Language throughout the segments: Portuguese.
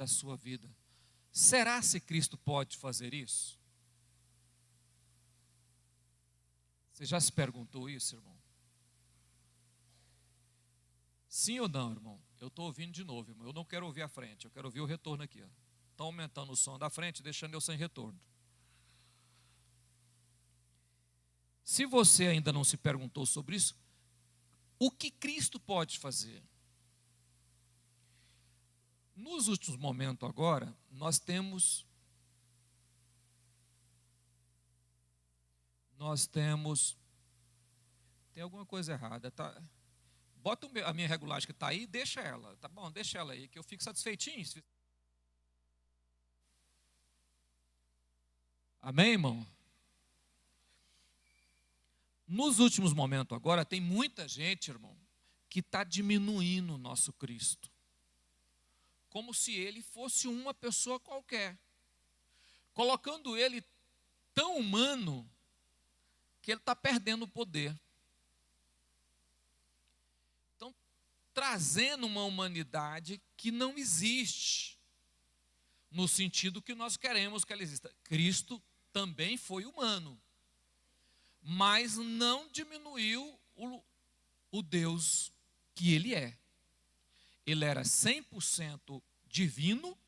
da sua vida. Será se Cristo pode fazer isso? Você já se perguntou isso, irmão? Sim ou não, irmão? Eu estou ouvindo de novo, irmão. Eu não quero ouvir a frente, eu quero ouvir o retorno aqui. Estão aumentando o som da frente, deixando eu sem retorno. Se você ainda não se perguntou sobre isso, o que Cristo pode fazer? Nos últimos momentos agora, nós temos tem alguma coisa errada, tá? Bota a minha regulagem que está aí, deixa ela, tá bom? Deixa ela aí, que eu fico satisfeitinho. Amém, irmão? Nos últimos momentos agora, tem muita gente, irmão, que está diminuindo o nosso Cristo. Como se ele fosse uma pessoa qualquer. Colocando ele tão humano, que ele está perdendo o poder. Então, trazendo uma humanidade que não existe, no sentido que nós queremos que ela exista. Cristo também foi humano, mas não diminuiu o Deus que ele é. Ele era 100% divino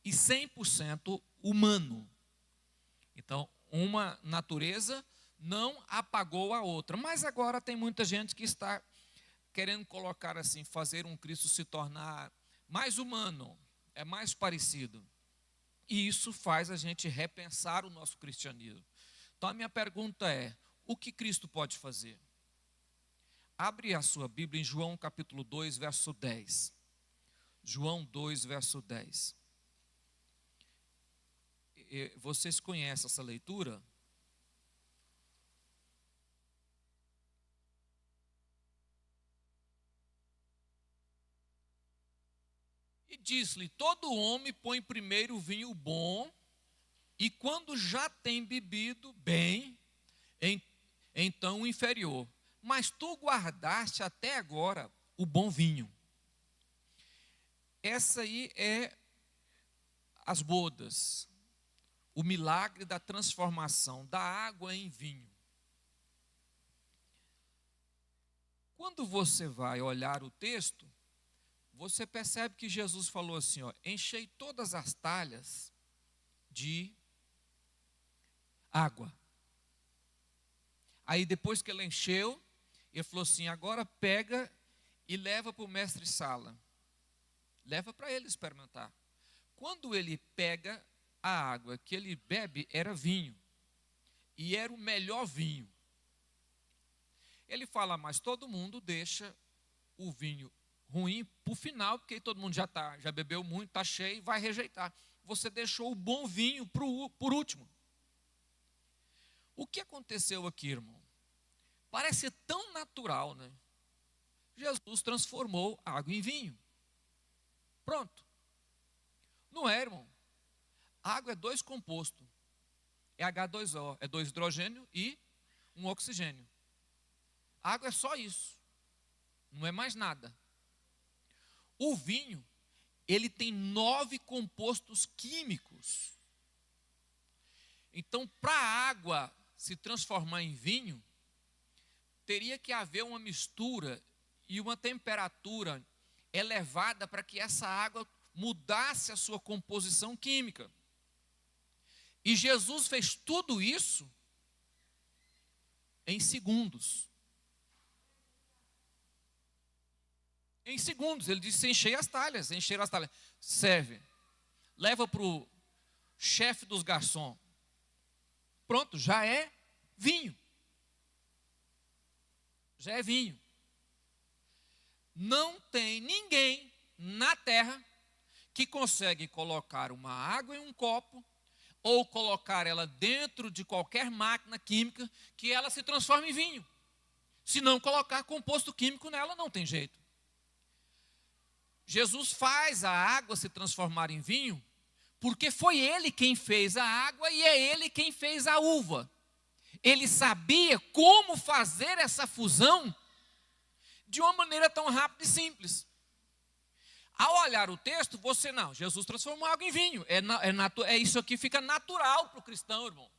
e 100% humano. Então, uma natureza não apagou a outra. Mas agora tem muita gente que está querendo colocar assim, fazer um Cristo se tornar mais humano, é mais parecido. E isso faz a gente repensar o nosso cristianismo. Então a minha pergunta é, o que Cristo pode fazer? Abre a sua Bíblia em João capítulo 2, verso 10. João 2, verso 10. Vocês conhecem essa leitura? E diz-lhe, todo homem põe primeiro o vinho bom, e quando já tem bebido bem, então o inferior. Mas tu guardaste até agora o bom vinho. Essa aí é as bodas, o milagre da transformação da água em vinho. Quando você vai olhar o texto, você percebe que Jesus falou assim, ó, enchei todas as talhas de água. Aí depois que ele encheu, ele falou assim, agora pega e leva para o mestre-sala. Leva para ele experimentar. Quando ele pega a água que ele bebe, era vinho. E era o melhor vinho. Ele fala, mas todo mundo deixa o vinho ruim para o final, porque todo mundo já bebeu muito, está cheio, vai rejeitar. Você deixou o bom vinho por último. O que aconteceu aqui, irmão? Parece tão natural, né? Jesus transformou água em vinho. Pronto. Não é, irmão? A água é 2 compostos. É H2O, é 2 hidrogênio e um oxigênio. A água é só isso. Não é mais nada. O vinho, ele tem 9 compostos químicos. Então, para a água se transformar em vinho, teria que haver uma mistura e uma temperatura elevada para que essa água mudasse a sua composição química. E Jesus fez tudo isso em segundos. Em segundos, ele disse, enchei as talhas, encheram as talhas. Serve, leva para o chefe dos garçons. Pronto, já é vinho. Já é vinho. Não tem ninguém na terra que consegue colocar uma água em um copo ou colocar ela dentro de qualquer máquina química que ela se transforme em vinho. Se não colocar composto químico nela, não tem jeito. Jesus faz a água se transformar em vinho porque foi ele quem fez a água e é ele quem fez a uva. Ele sabia como fazer essa fusão de uma maneira tão rápida e simples. Ao olhar o texto, você não, Jesus transformou água em vinho. Isso aqui fica natural para o cristão, irmão.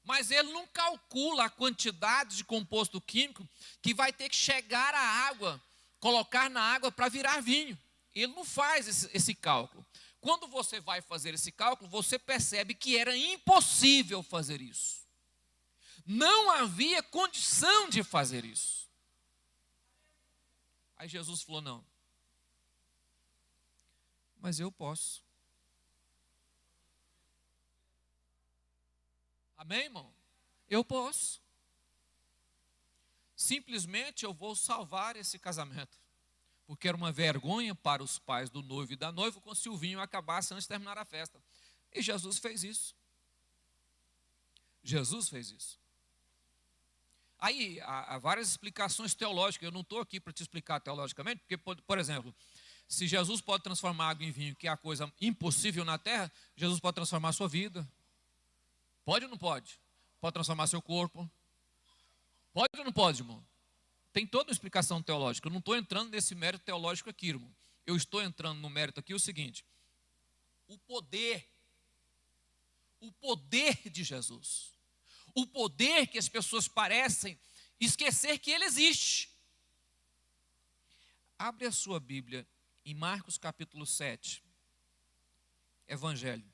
Mas ele não calcula a quantidade de composto químico que vai ter que chegar à água, colocar na água para virar vinho. Ele não faz esse cálculo. Quando você vai fazer esse cálculo, você percebe que era impossível fazer isso. Não havia condição de fazer isso. Aí Jesus falou, não. Mas eu posso. Amém, irmão? Eu posso. Simplesmente eu vou salvar esse casamento. Porque era uma vergonha para os pais do noivo e da noiva se o vinho acabasse antes de terminar a festa. E Jesus fez isso. Jesus fez isso. Aí há várias explicações teológicas. Eu não estou aqui para te explicar teologicamente, porque, por exemplo, se Jesus pode transformar água em vinho, que é a coisa impossível na terra, Jesus pode transformar a sua vida. Pode ou não pode? Pode transformar seu corpo. Pode ou não pode, irmão? Tem toda uma explicação teológica. Eu não estou entrando nesse mérito teológico aqui, irmão. Eu estou entrando no mérito aqui o seguinte. O poder de Jesus. O poder que as pessoas parecem esquecer que ele existe. Abre a sua Bíblia em Marcos capítulo 7. Evangelho.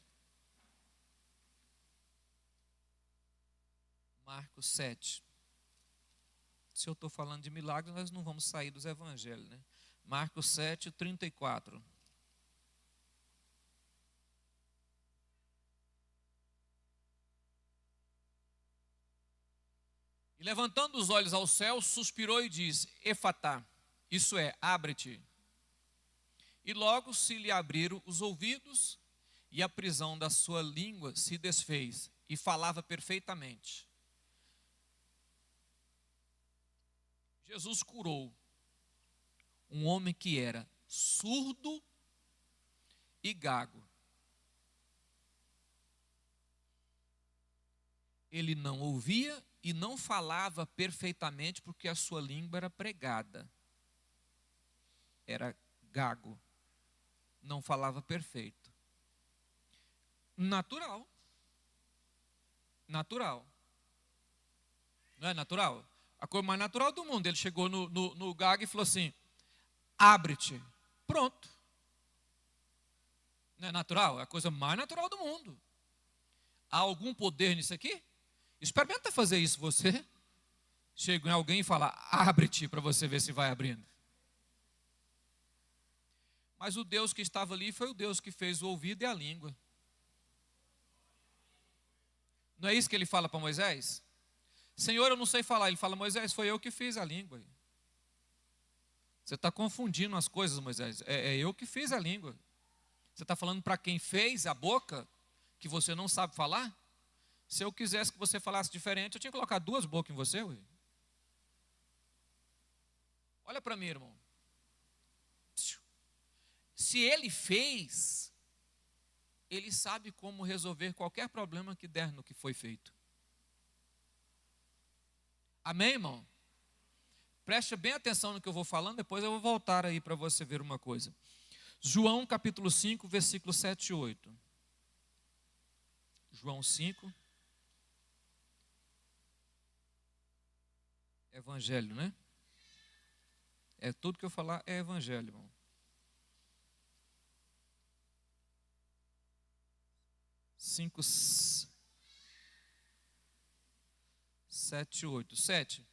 Marcos 7. Se eu estou falando de milagres, nós não vamos sair dos evangelhos, né? Marcos 7, 34. E levantando os olhos ao céu, suspirou e disse, Efatá, isso é, abre-te. E logo se lhe abriram os ouvidos, e a prisão da sua língua se desfez, e falava perfeitamente. Jesus curou um homem que era surdo e gago. Ele não ouvia e não falava perfeitamente porque a sua língua era pregada. Era gago. Não falava perfeito. Natural. Natural. Não é natural? A coisa mais natural do mundo. Ele chegou no gago e falou assim, abre-te. Pronto. Não é natural? É a coisa mais natural do mundo. Há algum poder nisso aqui? Experimenta fazer isso você. Chega em alguém e fala, abre-te, para você ver se vai abrindo. Mas o Deus que estava ali foi o Deus que fez o ouvido e a língua. Não é isso que ele fala para Moisés? Senhor, eu não sei falar. Ele fala, Moisés, foi eu que fiz a língua. Você está confundindo as coisas, Moisés. É eu que fiz a língua. Você está falando para quem fez a boca, que você não sabe falar? Se eu quisesse que você falasse diferente, eu tinha que colocar duas bocas em você. Ué. Olha para mim, irmão. Se ele fez, ele sabe como resolver qualquer problema que der no que foi feito. Amém, irmão? Preste bem atenção no que eu vou falando, depois eu vou voltar aí para você ver uma coisa. João capítulo 5, versículo 7 e 8. João 5. Evangelho, né? É tudo que eu falar é evangelho, irmão. 5, 7, 8. 7.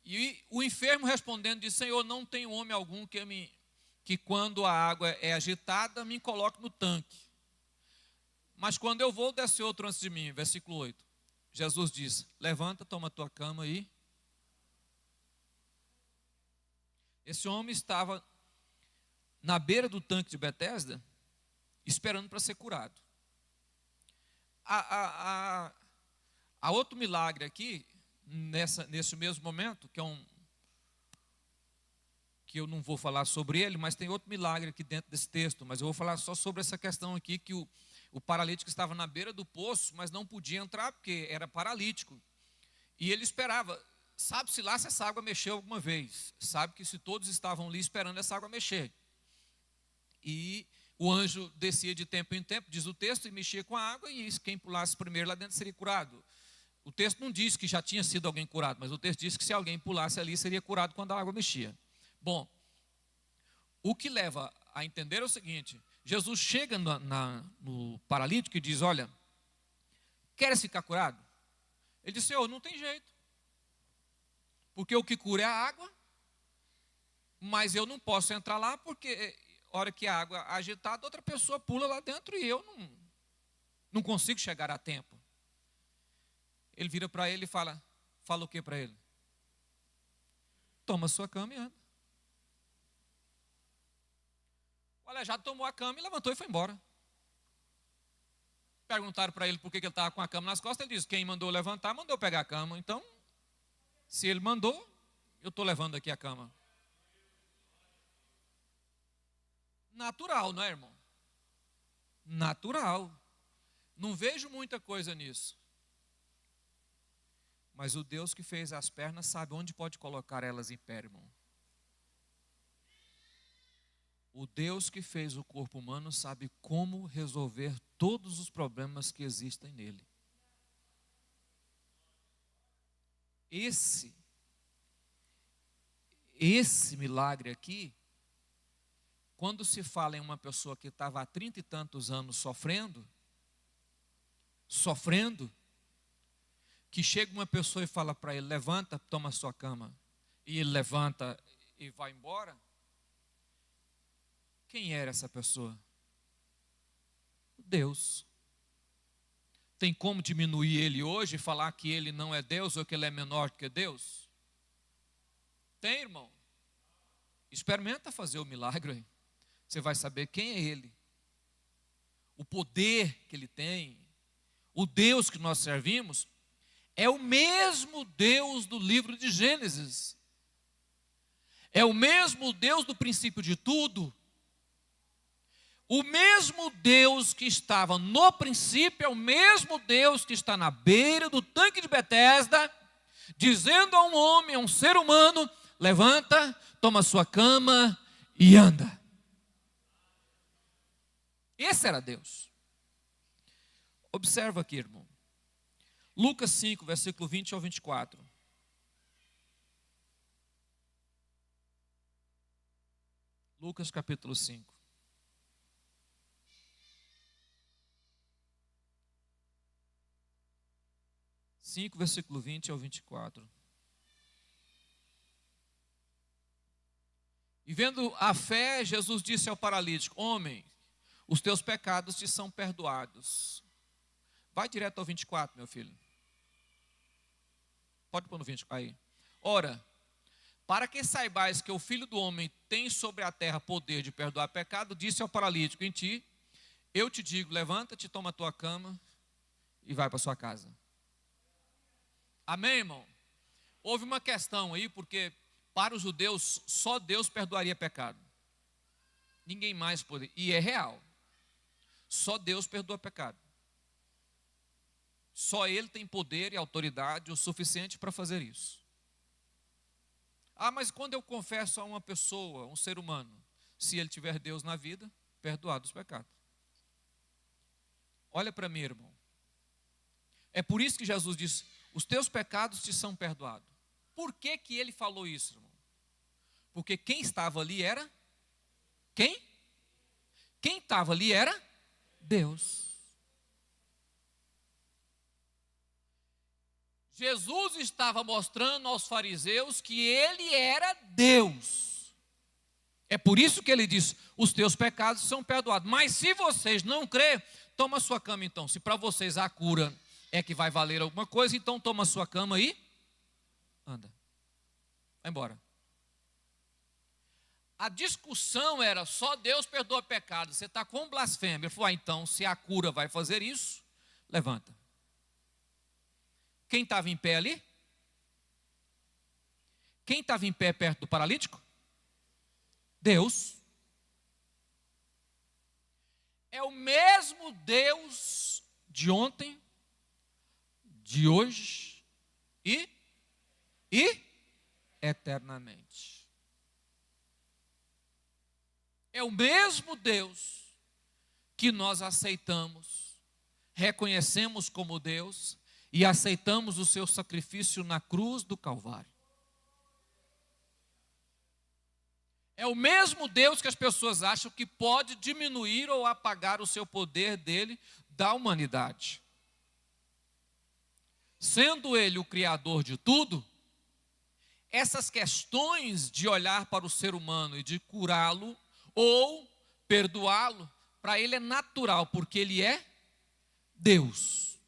E o enfermo respondendo disse, Senhor, não tem homem algum que quando a água é agitada, me coloque no tanque. Mas quando eu vou, desce outro antes de mim. Versículo 8. Jesus disse, levanta, toma a tua cama aí. Esse homem estava na beira do tanque de Betesda, esperando para ser curado. Há outro milagre aqui, nesse mesmo momento, que eu não vou falar sobre ele, mas tem outro milagre aqui dentro desse texto, mas eu vou falar só sobre essa questão aqui, que o paralítico estava na beira do poço, mas não podia entrar, porque era paralítico. E ele esperava, sabe-se lá se essa água mexeu alguma vez, sabe que se todos estavam ali esperando essa água mexer. E o anjo descia de tempo em tempo, diz o texto, e mexia com a água, e quem pulasse primeiro lá dentro seria curado. O texto não diz que já tinha sido alguém curado, mas o texto diz que se alguém pulasse ali, seria curado quando a água mexia. Bom, o que leva a entender é o seguinte: Jesus chega no paralítico e diz: olha, queres ficar curado? Ele disse: Senhor, não tem jeito, porque o que cura é a água, mas eu não posso entrar lá, porque a hora que a água é agitada, outra pessoa pula lá dentro e eu não consigo chegar a tempo. Ele vira para ele e fala o que para ele? Toma sua cama e anda. O aleijado tomou a cama e levantou e foi embora. Perguntaram para ele por que ele estava com a cama nas costas. Ele disse: quem mandou levantar, mandou pegar a cama. Então, se ele mandou, eu estou levando aqui a cama. Natural, não é, irmão? Natural. Não vejo muita coisa nisso. Mas o Deus que fez as pernas sabe onde pode colocar elas em pé, irmão. O Deus que fez o corpo humano sabe como resolver todos os problemas que existem nele. Esse milagre aqui, quando se fala em uma pessoa que estava há 30 e tantos anos sofrendo, que chega uma pessoa e fala para ele: levanta, toma a sua cama, e ele levanta e vai embora. Quem era essa pessoa? Deus. Tem como diminuir ele hoje e falar que ele não é Deus ou que ele é menor que Deus? Tem, irmão? Experimenta fazer o milagre. Você vai saber quem é ele. O poder que ele tem. O Deus que nós servimos é o mesmo Deus do livro de Gênesis. É o mesmo Deus do princípio de tudo. O mesmo Deus que estava no princípio é o mesmo Deus que está na beira do tanque de Betesda, dizendo a um homem, a um ser humano: levanta, toma sua cama e anda. Esse era Deus. Observa aqui, irmão. Lucas 5, versículo 20 ao 24. Lucas capítulo 5. Versículo 20 ao 24. E vendo a fé, Jesus disse ao paralítico: homem, os teus pecados te são perdoados. Vai direto ao 24, meu filho. Pode pôr no 20 aí. Ora, para que saibais que o Filho do Homem tem sobre a terra poder de perdoar pecado, disse ao paralítico: em ti, eu te digo, levanta-te, toma a tua cama e vai para sua casa. Amém, irmão? Houve uma questão aí, porque para os judeus só Deus perdoaria pecado. Ninguém mais poderia. E é real. Só Deus perdoa pecado. Só Ele tem poder e autoridade o suficiente para fazer isso. Ah, mas quando eu confesso a uma pessoa, um ser humano, se ele tiver Deus na vida, perdoado os pecados. Olha para mim, irmão. É por isso que Jesus disse: os teus pecados te são perdoados. Por que que ele falou isso, irmão? Porque quem estava ali era? Quem? Quem estava ali era? Deus. Jesus estava mostrando aos fariseus que ele era Deus. É por isso que ele disse: os teus pecados são perdoados. Mas se vocês não crêem, toma a sua cama então. Se para vocês a cura é que vai valer alguma coisa, então toma a sua cama e anda. Vai embora. A discussão era: só Deus perdoa pecado. Você está com blasfêmia. Ele falou: então, se a cura vai fazer isso, levanta. Quem estava em pé ali? Quem estava em pé perto do paralítico? Deus. É o mesmo Deus de ontem, de hoje e eternamente. É o mesmo Deus que nós aceitamos, reconhecemos como Deus e aceitamos o seu sacrifício na cruz do Calvário. É o mesmo Deus que as pessoas acham que pode diminuir ou apagar o seu poder dele da humanidade. Sendo ele o criador de tudo, essas questões de olhar para o ser humano e de curá-lo ou perdoá-lo, para ele é natural, porque ele é Deus,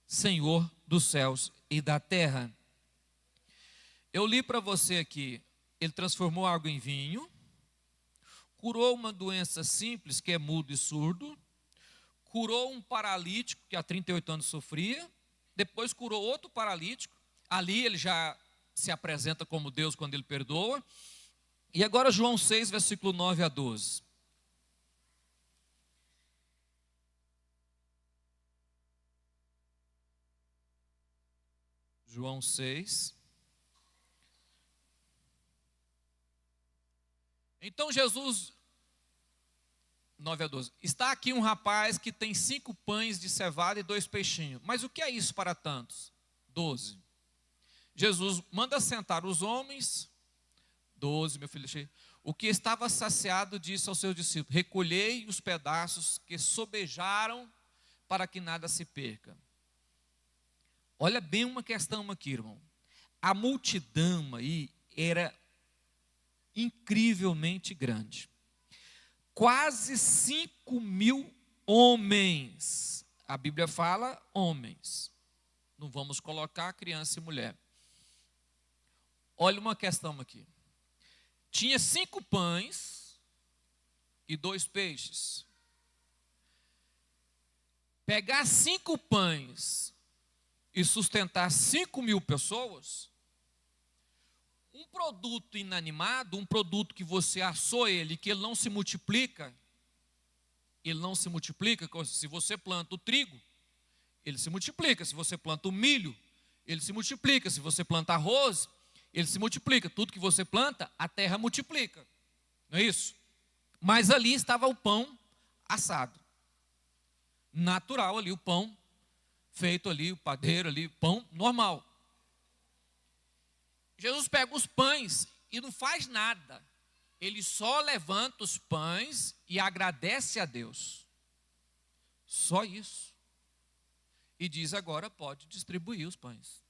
Senhor dos céus e da terra. Eu li para você aqui, ele transformou água em vinho, curou uma doença simples, que é mudo e surdo, curou um paralítico que há 38 anos sofria, depois curou outro paralítico, ali ele já se apresenta como Deus quando ele perdoa. E agora João 6, versículo 9 a 12. João 6. Então Jesus, 9 a 12. Está aqui um rapaz que tem 5 pães de cevada e 2 peixinhos. Mas o que é isso para tantos? 12. Jesus manda sentar os homens. 12, meu filho. O que estava saciado disse aos seus discípulos: recolhei os pedaços que sobejaram para que nada se perca. Olha bem uma questão aqui, irmão. A multidão aí era incrivelmente grande. Quase 5.000 homens. A Bíblia fala homens. Não vamos colocar criança e mulher. Olha uma questão aqui. Tinha 5 pães e 2 peixes. Pegar 5 pães e sustentar 5.000 pessoas, um produto inanimado, um produto que você assou ele, que ele não se multiplica, se você planta o trigo, ele se multiplica, se você planta o milho, ele se multiplica, se você planta arroz, ele se multiplica, tudo que você planta, a terra multiplica, não é isso? Mas ali estava o pão assado, natural ali, o pão feito ali, o padeiro ali, pão normal. Jesus pega os pães e não faz nada. Ele só levanta os pães e agradece a Deus. Só isso. E diz: agora pode distribuir os pães.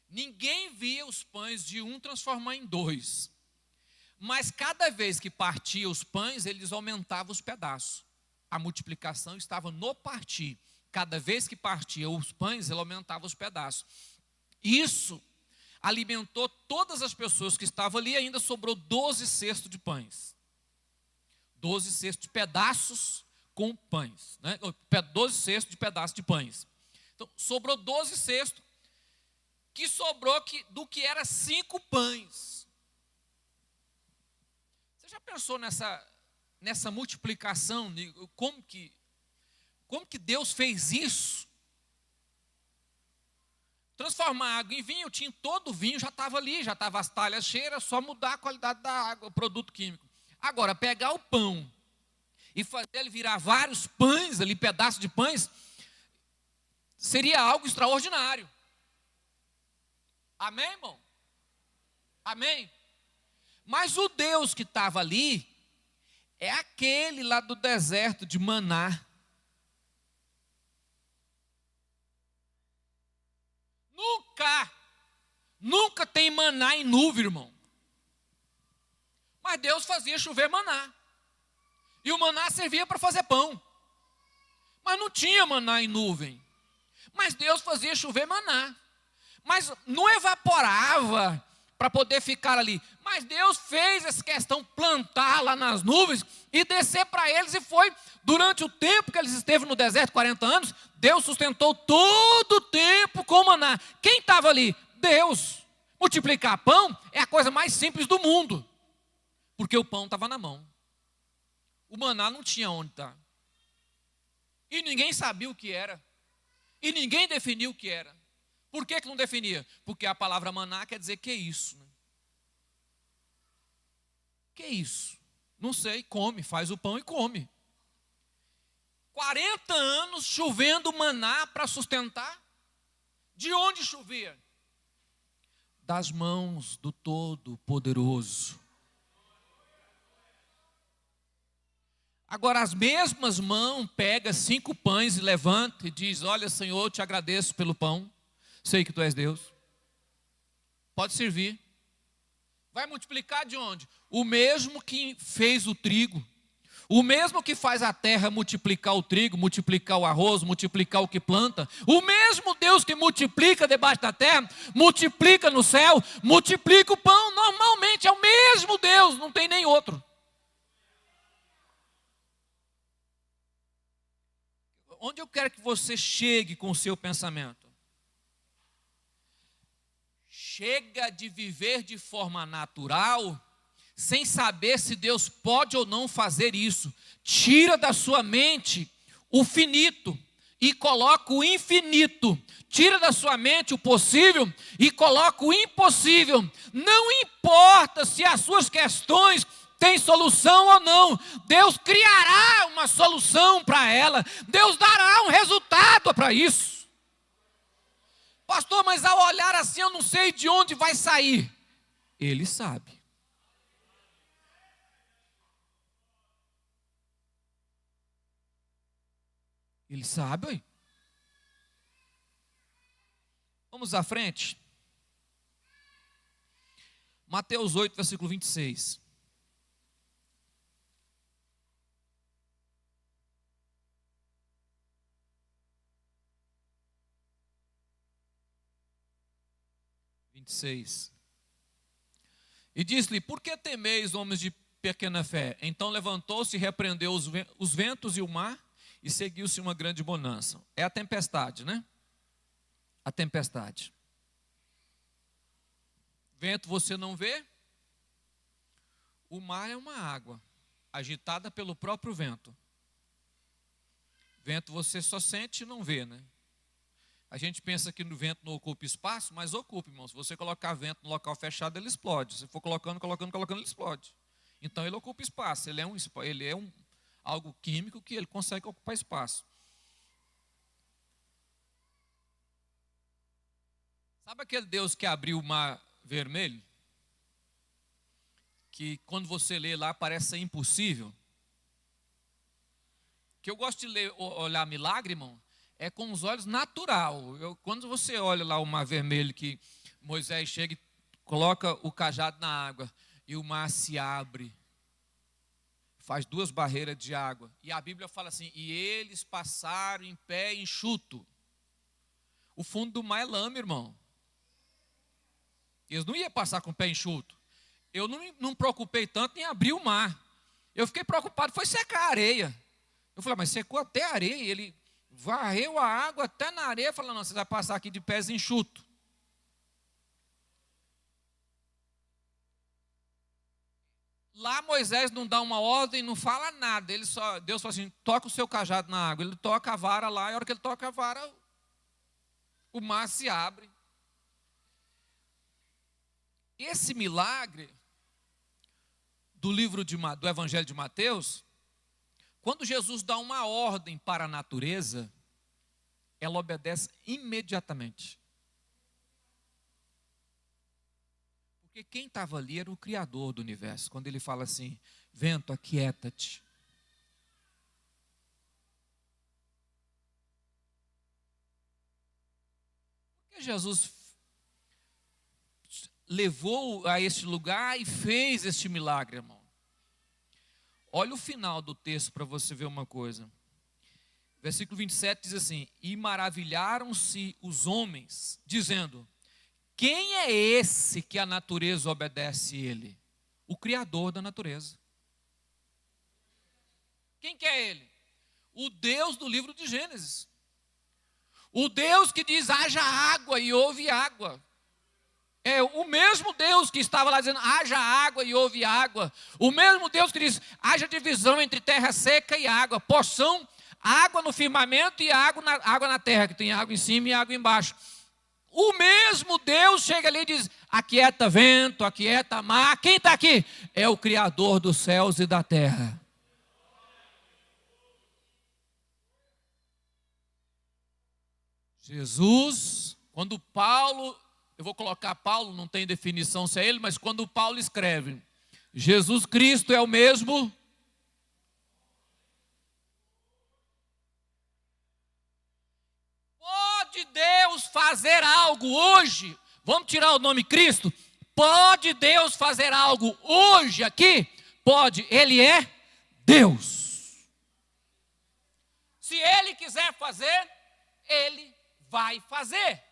Ninguém via os pães de um transformar em 2. Mas cada vez que partia os pães, eles aumentavam os pedaços. A multiplicação estava no partir. Cada vez que partia os pães, ele aumentava os pedaços. Isso alimentou todas as pessoas que estavam ali, e ainda sobrou 12 cestos de pães. 12 cestos de pedaços com pães, né? 12 cestos de pedaços de pães. Então, sobrou 12 cestos, que sobrou do que era 5 pães. Você já pensou nessa multiplicação, como que Deus fez isso? Transformar água em vinho, tinha todo o vinho, já estava ali, já estava as talhas cheias, só mudar a qualidade da água, o produto químico. Agora, pegar o pão e fazer ele virar vários pães ali, pedaços de pães, seria algo extraordinário. Amém, irmão? Amém? Mas o Deus que estava ali é aquele lá do deserto de Maná. Nunca tem maná em nuvem, irmão. Mas Deus fazia chover maná. E o maná servia para fazer pão. Mas não tinha maná em nuvem. Mas Deus fazia chover maná. Mas não evaporava para poder ficar ali. Mas Deus fez essa questão, plantar lá nas nuvens e descer para eles, e foi durante o tempo que eles esteve no deserto, 40 anos, Deus sustentou todo o tempo com maná. Quem estava ali? Deus. Multiplicar pão é a coisa mais simples do mundo, porque o pão estava na mão. O maná não tinha onde estar. E ninguém sabia o que era. E ninguém definiu o que era. Por que não definia? Porque a palavra maná quer dizer que é isso. Né? que é isso? Não sei, come, faz o pão e come. 40 anos chovendo maná para sustentar. De onde chovia? Das mãos do Todo-Poderoso. Agora as mesmas mãos pegam 5 pães e levanta e diz: olha, Senhor, eu te agradeço pelo pão. Sei que tu és Deus. Pode servir. Vai multiplicar de onde? O mesmo que fez o trigo. O mesmo que faz a terra multiplicar o trigo, multiplicar o arroz, multiplicar o que planta. O mesmo Deus que multiplica debaixo da terra, multiplica no céu, multiplica o pão. Normalmente é o mesmo Deus, não tem nem outro. Onde eu quero que você chegue com o seu pensamento? Chega de viver de forma natural, sem saber se Deus pode ou não fazer isso. Tira da sua mente o finito e coloca o infinito. Tira da sua mente o possível e coloca o impossível. Não importa se as suas questões têm solução ou não, Deus criará uma solução para ela. Deus dará um resultado para isso. Pastor, mas ao olhar assim eu não sei de onde vai sair. Ele sabe. Ele sabe, ué. Vamos à frente. Mateus 8, versículo 26. E disse-lhe: por que temeis, homens de pequena fé? Então levantou-se e repreendeu os ventos e o mar, e seguiu-se uma grande bonança. É a tempestade, né? A tempestade. Vento você não vê. O mar é uma água agitada pelo próprio vento. Vento você só sente e não vê, né? A gente pensa que no vento não ocupa espaço, mas ocupa, irmão. Se você colocar vento no local fechado, ele explode. Se for colocando, ele explode. Então ele ocupa espaço. Ele é algo químico que ele consegue ocupar espaço. Sabe aquele Deus que abriu o mar vermelho? Que quando você lê lá parece ser impossível. Que eu gosto de olhar milagre, irmão, é com os olhos natural. Quando você olha lá o mar vermelho, que Moisés chega e coloca o cajado na água e o mar se abre, faz 2 barreiras de água. E a Bíblia fala assim: e eles passaram em pé enxuto. O fundo do mar é lama, irmão. Eles não iam passar com o pé enxuto. Eu não me preocupei tanto em abrir o mar. Eu fiquei preocupado, foi secar a areia. Eu falei: mas secou até a areia. Ele varreu a água até na areia, falando: não, você vai passar aqui de pés enxuto. Lá Moisés não dá uma ordem, não fala nada. Deus fala assim: toca o seu cajado na água. Ele toca a vara lá, e a hora que ele toca a vara, o mar se abre. Esse milagre do livro do Evangelho de Mateus, quando Jesus dá uma ordem para a natureza, ela obedece imediatamente. Porque quem estava ali era o Criador do universo. Quando ele fala assim: vento, aquieta-te. Porque Jesus levou a este lugar e fez este milagre, irmão. Olha o final do texto para você ver uma coisa. Versículo 27 diz assim: e maravilharam-se os homens, dizendo: quem é esse que a natureza obedece a ele? O Criador da natureza. Quem que é ele? O Deus do livro de Gênesis. O Deus que diz: haja água e houve água. É o mesmo Deus que estava lá dizendo: haja água e houve água. O mesmo Deus que diz: haja divisão entre terra seca e água. Porção, água no firmamento e água na terra, que tem água em cima e água embaixo. O mesmo Deus chega ali e diz: aquieta vento, aquieta mar. Quem está aqui? É o Criador dos céus e da terra. Jesus, quando Paulo, eu vou colocar Paulo, não tem definição se é ele, mas quando Paulo escreve, Jesus Cristo é o mesmo. Pode Deus fazer algo hoje? Vamos tirar o nome Cristo? Pode Deus fazer algo hoje aqui? Pode, Ele é Deus. Se Ele quiser fazer, Ele vai fazer,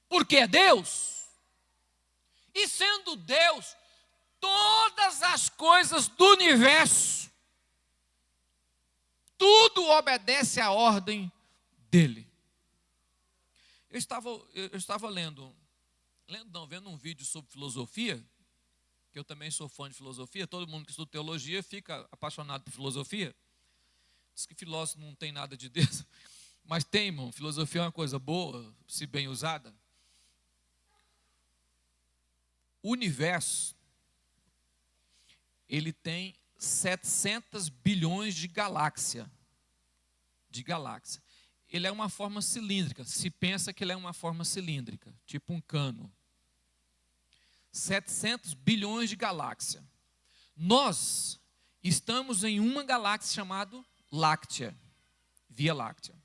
porque é Deus. E sendo Deus, todas as coisas do universo, tudo obedece à ordem dele. Eu estava vendo um vídeo sobre filosofia, que eu também sou fã de filosofia. Todo mundo que estuda teologia fica apaixonado por filosofia. Diz que filósofo não tem nada de Deus, mas tem, irmão. Filosofia é uma coisa boa, se bem usada. O universo, ele tem 700 bilhões de galáxias. Ele é uma forma cilíndrica. Se pensa que ele é uma forma cilíndrica, tipo um cano. 700 bilhões de galáxias. Nós estamos em uma galáxia chamada Láctea, Via Láctea.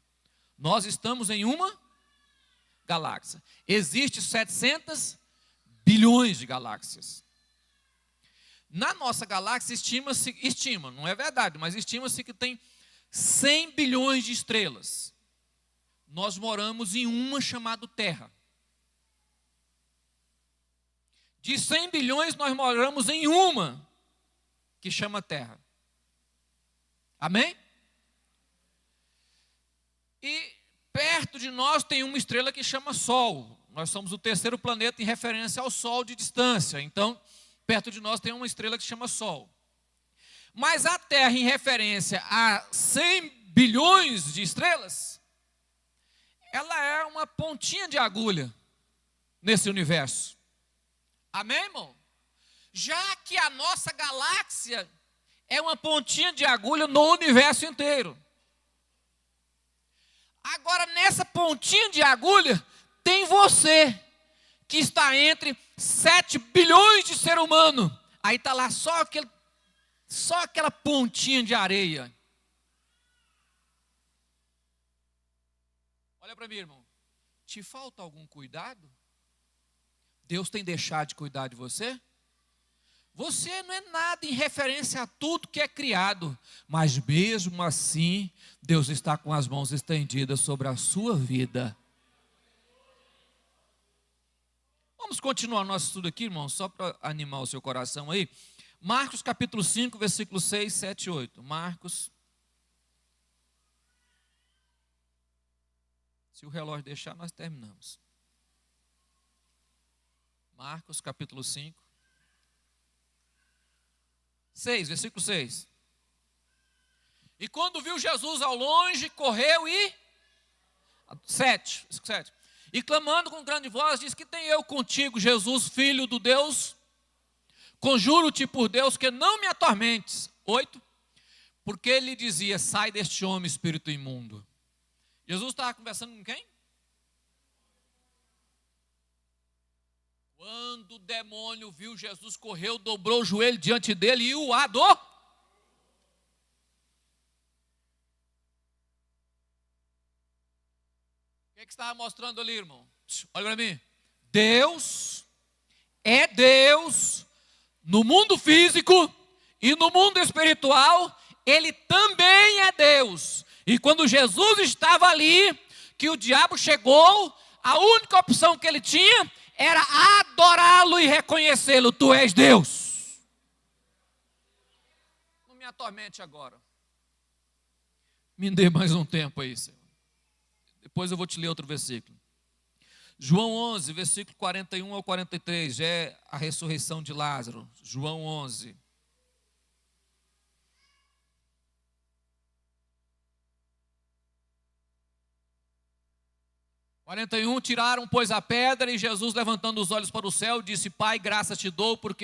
Nós estamos em uma galáxia. Existem 700 bilhões de galáxias. Na nossa galáxia estima, não é verdade, mas estima-se que tem 100 bilhões de estrelas. Nós moramos em uma chamada Terra. De 100 bilhões, nós moramos em uma que chama Terra. Amém? E perto de nós tem uma estrela que chama Sol. Nós somos o terceiro planeta em referência ao Sol de distância. Então, perto de nós tem uma estrela que chama Sol. Mas a Terra, em referência a 100 bilhões de estrelas, ela é uma pontinha de agulha nesse universo. Amém, irmão? Já que a nossa galáxia é uma pontinha de agulha no universo inteiro. Agora, nessa pontinha de agulha, tem você, que está entre 7 bilhões de ser humano. Aí está lá só aquela pontinha de areia. Olha para mim, irmão. Te falta algum cuidado? Deus tem deixado de cuidar de você? Você não é nada em referência a tudo que é criado, mas mesmo assim, Deus está com as mãos estendidas sobre a sua vida. Vamos continuar nosso estudo aqui, irmão, só para animar o seu coração aí. Marcos capítulo 5, versículos 6, 7 e 8. Marcos. Se o relógio deixar, nós terminamos. Marcos capítulo 5. 6, versículo 6. E quando viu Jesus ao longe, correu e... 7. E clamando com grande voz, diz: que tem eu contigo, Jesus, filho do Deus? Conjuro-te por Deus que não me atormentes. 8. Porque ele dizia: sai deste homem, espírito imundo. Jesus estava conversando com quem? Quando o demônio viu Jesus, correu, dobrou o joelho diante dele e o adorou. O que estava mostrando ali, irmão? Olha para mim. Deus é Deus no mundo físico e no mundo espiritual. Ele também é Deus. E quando Jesus estava ali, que o diabo chegou, a única opção que ele tinha era adorá-lo e reconhecê-lo. Tu és Deus. Não me atormente agora. Me dê mais um tempo aí, Senhor. Depois eu vou te ler outro versículo. João 11, versículo 41 ao 43, é a ressurreição de Lázaro. João 11. 41, tiraram, pois, a pedra, e Jesus, levantando os olhos para o céu, disse: Pai, graças te dou, por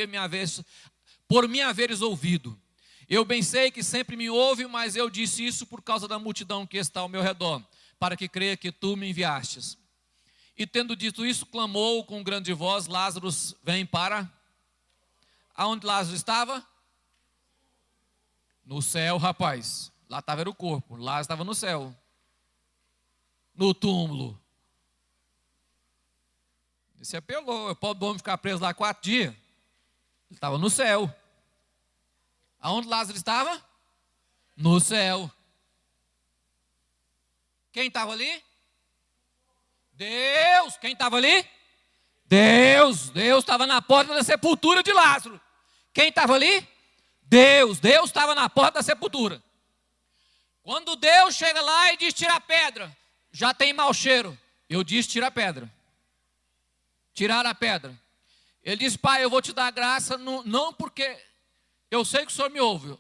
me haveres ouvido. Eu bem sei que sempre me ouve, mas eu disse isso por causa da multidão que está ao meu redor, para que creia que tu me enviastes. E tendo dito isso, clamou com grande voz: Lázaro, vem para... Aonde Lázaro estava? No céu, rapaz. Lá estava era o corpo, Lázaro estava no céu, no túmulo. Esse apelou, o pobre homem ficar preso lá 4 dias. Ele estava no céu. Aonde Lázaro estava? No céu. Quem estava ali? Deus. Quem estava ali? Deus. Deus estava na porta da sepultura de Lázaro. Quem estava ali? Deus. Deus estava na porta da sepultura. Quando Deus chega lá e diz: tira a pedra, já tem mau cheiro. Eu disse: tira a pedra. Tiraram a pedra. Ele disse: Pai, eu vou te dar graça, não porque eu sei que o Senhor me ouve.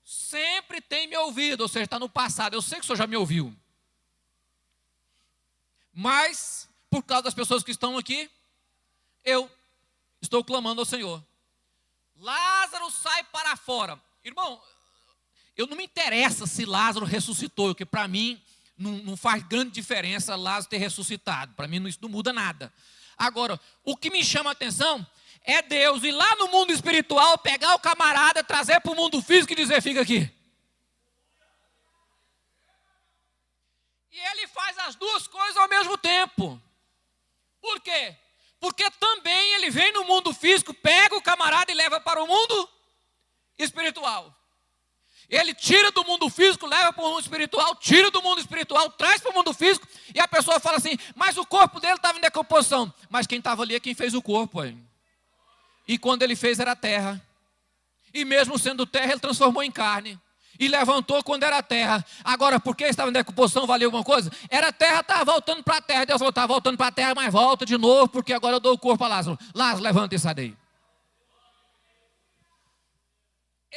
Sempre tem me ouvido, ou seja, está no passado. Eu sei que o Senhor já me ouviu. Mas, por causa das pessoas que estão aqui, eu estou clamando ao Senhor. Lázaro, sai para fora. Irmão, eu não me interessa se Lázaro ressuscitou, porque para mim não faz grande diferença Lázaro ter ressuscitado. Para mim isso não muda nada. Agora, o que me chama a atenção é Deus ir lá no mundo espiritual, pegar o camarada, trazer para o mundo físico e dizer: fica aqui. E ele faz as duas coisas ao mesmo tempo. Por quê? Porque também ele vem no mundo físico, pega o camarada e leva para o mundo espiritual. Ele tira do mundo físico, leva para o mundo espiritual, tira do mundo espiritual, traz para o mundo físico, e a pessoa fala assim: mas o corpo dele estava em decomposição. Mas quem estava ali é quem fez o corpo. Aí. E quando ele fez era terra. E mesmo sendo terra, ele transformou em carne. E levantou quando era terra. Agora, por que estava em decomposição, valia alguma coisa? Era terra, estava voltando para a terra. Deus falou: está voltando para a terra, mas volta de novo, porque agora eu dou o corpo a Lázaro. Lázaro, levanta e sai daí.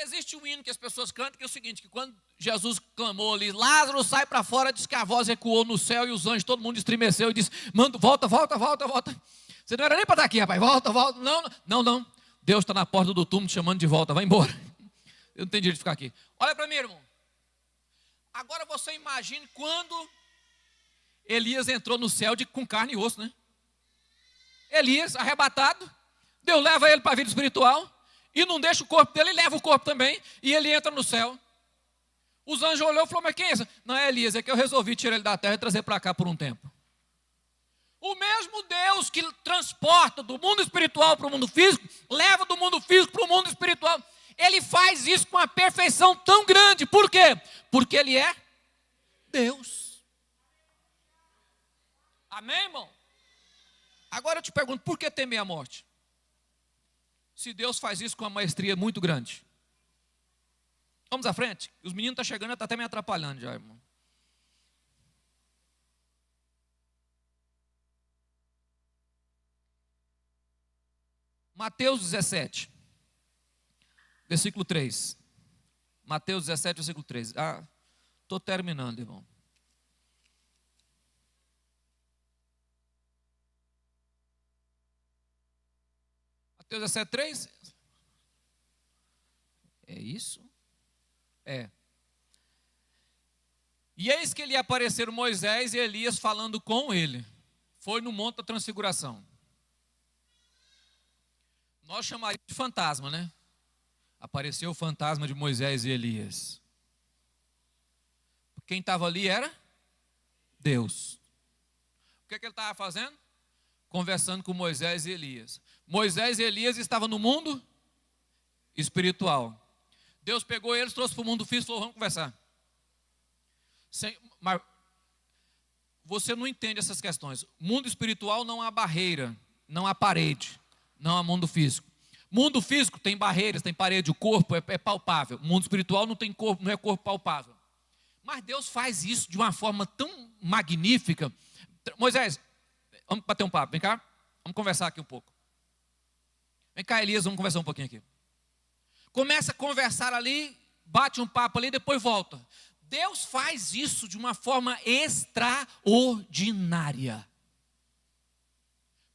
Existe um hino que as pessoas cantam, que é o seguinte: que quando Jesus clamou ali, Lázaro, sai para fora, diz que a voz ecoou no céu e os anjos, todo mundo estremeceu e disse: manda, volta. Você não era nem para estar aqui, rapaz, volta. Não. Deus está na porta do túmulo te chamando de volta, vai embora. Eu não tenho direito de ficar aqui. Olha para mim, irmão. Agora você imagine quando Elias entrou no céu com carne e osso, né? Elias, arrebatado, Deus leva ele para a vida espiritual. E não deixa o corpo dele, leva o corpo também. E ele entra no céu. Os anjos olhou e falou: mas quem é isso? Não é Elias, é que eu resolvi tirar ele da terra e trazer para cá por um tempo. O mesmo Deus que transporta do mundo espiritual para o mundo físico, leva do mundo físico para o mundo espiritual. Ele faz isso com uma perfeição tão grande. Por quê? Porque ele é Deus. Amém, irmão? Agora eu te pergunto: por que temer a morte? Se Deus faz isso com uma maestria muito grande. Vamos à frente? Os meninos estão chegando, está até me atrapalhando já, irmão. Mateus 17, versículo 3. Mateus 17, versículo 3. Estou terminando, irmão. Mateus 17, 3. É isso? É. E eis que lhe apareceram Moisés e Elias falando com ele. Foi no Monte da Transfiguração. Nós chamaríamos de fantasma, né? Apareceu o fantasma de Moisés e Elias. Quem estava ali era Deus. O que ele estava fazendo? Conversando com Moisés e Elias. Moisés e Elias estavam no mundo espiritual. Deus pegou eles, trouxe para o mundo físico e falou: vamos conversar. Mas você não entende essas questões. Mundo espiritual não há barreira, não há parede, não há mundo físico. Mundo físico tem barreiras, tem parede, o corpo é palpável. Mundo espiritual não tem corpo, não é corpo palpável. Mas Deus faz isso de uma forma tão magnífica. Moisés, vamos bater um papo, vem cá. Vamos conversar aqui um pouco. Vem cá, Elias, vamos conversar um pouquinho aqui. Começa a conversar ali, bate um papo ali, depois volta. Deus faz isso de uma forma extraordinária.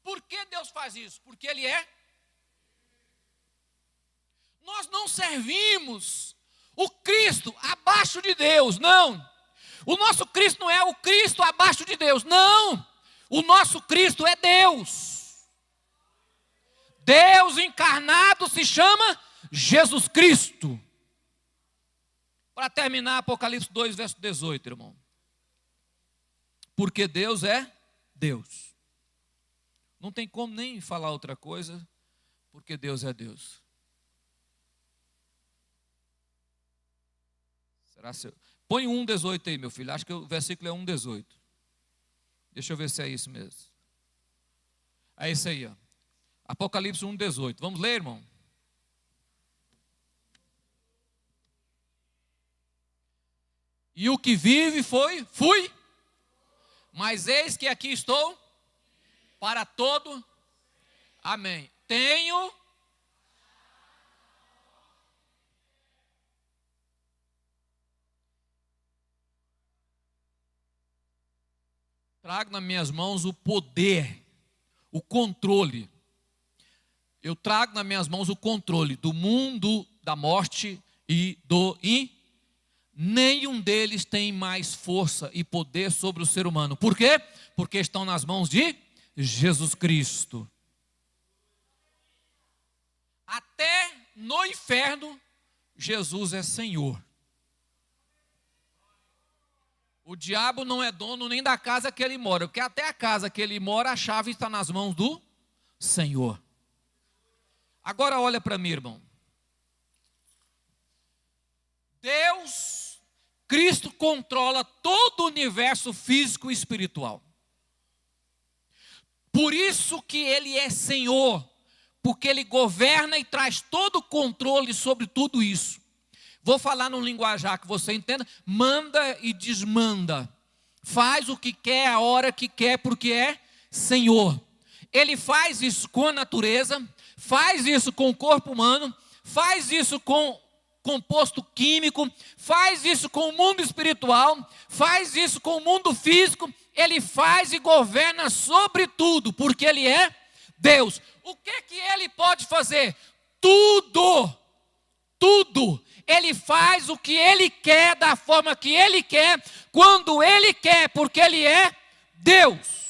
Por que Deus faz isso? Porque Ele é. Nós não servimos o Cristo abaixo de Deus, não. O nosso Cristo não é o Cristo abaixo de Deus, não. O nosso Cristo é Deus. Deus encarnado se chama Jesus Cristo. Para terminar, Apocalipse 2, verso 18, irmão. Porque Deus é Deus. Não tem como nem falar outra coisa, porque Deus é Deus. Será seu? Põe 1,18 aí, meu filho. Acho que o versículo é 1,18. Deixa eu ver se é isso mesmo. É isso aí, ó. Apocalipse 1,18. Vamos ler, irmão? E o que vive fui, mas eis que aqui estou para todo. Amém. Tenho. Trago nas minhas mãos o poder, o controle. Eu trago nas minhas mãos o controle do mundo, da morte e do nenhum deles tem mais força e poder sobre o ser humano. Por quê? Porque estão nas mãos de Jesus Cristo. Até no inferno, Jesus é Senhor. O diabo não é dono nem da casa que ele mora, porque até a casa que ele mora, a chave está nas mãos do Senhor. Agora olha para mim, irmão. Deus, Cristo controla todo o universo físico e espiritual. Por isso que Ele é Senhor, porque Ele governa e traz todo o controle sobre tudo isso. Vou falar num linguajar que você entenda. Manda e desmanda. Faz o que quer, a hora que quer, porque é Senhor. Ele faz isso com a natureza, faz isso com o corpo humano, faz isso com composto químico, faz isso com o mundo espiritual, faz isso com o mundo físico. Ele faz e governa sobre tudo, porque Ele é Deus. O que Ele pode fazer? Tudo. Tudo. Ele faz o que Ele quer, da forma que Ele quer, quando Ele quer, porque Ele é Deus.